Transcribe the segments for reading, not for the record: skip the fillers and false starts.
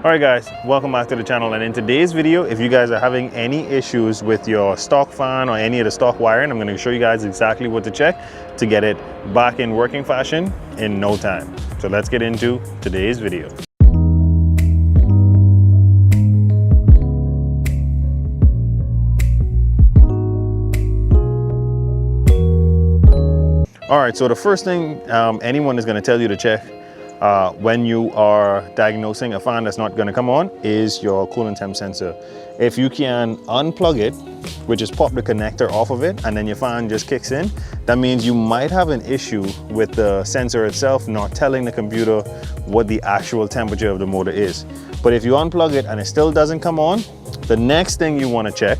Alright guys, welcome back to the channel, and in today's video, if you guys are having any issues with your stock fan or any of the stock wiring, I'm going to show you guys exactly what to check to get it back in working fashion in no time. So let's get into today's video. Alright, so the first thing anyone is going to tell you to check when you are diagnosing a fan that's not going to come on is your coolant temp sensor. If you can unplug it, which is pop the connector off of it, and then your fan just kicks in, that means you might have an issue with the sensor itself not telling the computer what the actual temperature of the motor is. But if you unplug it and it still doesn't come on, the next thing you want to check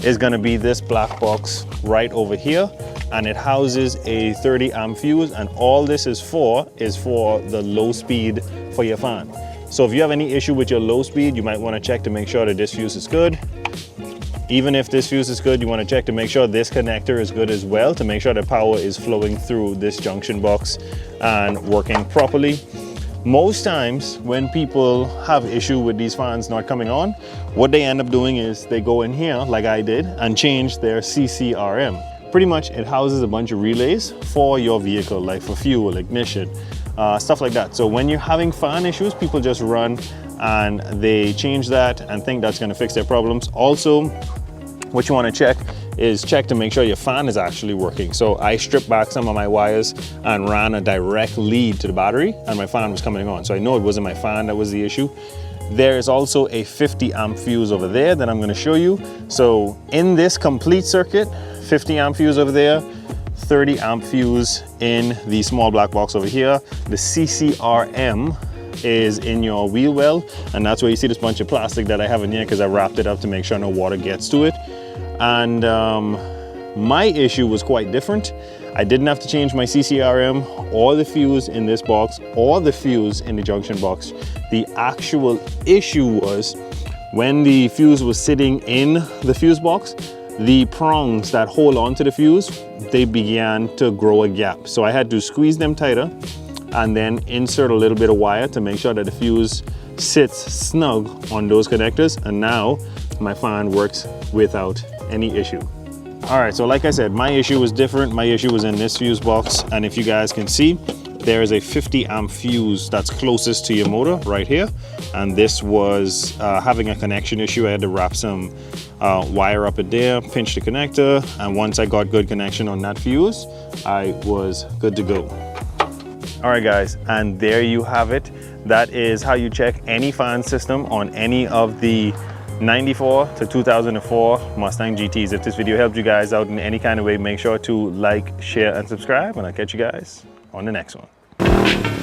is going to be this black box right over here, and it houses a 30 amp fuse, and all this is for the low speed for your fan. So if you have any issue with your low speed, you might want to check to make sure that this fuse is good. Even if this fuse is good, you want to check to make sure this connector is good as well, to make sure the power is flowing through this junction box and working properly. Most times when people have issue with these fans not coming on, what they end up doing is they go in here like I did and change their CCRM. Pretty much it houses a bunch of relays for your vehicle, like for fuel, ignition, stuff like that. So when you're having fan issues, people just run and they change that and think that's going to fix their problems. Also, what you want to check is check to make sure your fan is actually working. So I stripped back some of my wires and ran a direct lead to the battery, and my fan was coming on. So I know it wasn't my fan that was the issue. There is also a 50 amp fuse over there that I'm going to show you. So in this complete circuit, 50 amp fuse over there, 30 amp fuse in the small black box over here. The CCRM is in your wheel well, and that's where you see this bunch of plastic that I have in here because I wrapped it up to make sure no water gets to it. And my issue was quite different. I didn't have to change my CCRM or the fuse in this box or the fuse in the junction box. The actual issue was when the fuse was sitting in the fuse box, the prongs that hold onto the fuse, they began to grow a gap. So I had to squeeze them tighter and then insert a little bit of wire to make sure that the fuse sits snug on those connectors, and now my fan works without any issue. All right, so like I said, my issue was different. My issue was in this fuse box, and if you guys can see, there is a 50 amp fuse that's closest to your motor right here, and this was having a connection issue. I had to wrap some wire up in there, pinch the connector, and once I got good connection on that fuse, I was good to go. All right guys, and there you have it. That is how you check any fan system on any of the 94 to 2004 Mustang GTs. If this video helped you guys out in any kind of way, make sure to like, share, and subscribe, and I'll catch you guys on the next one.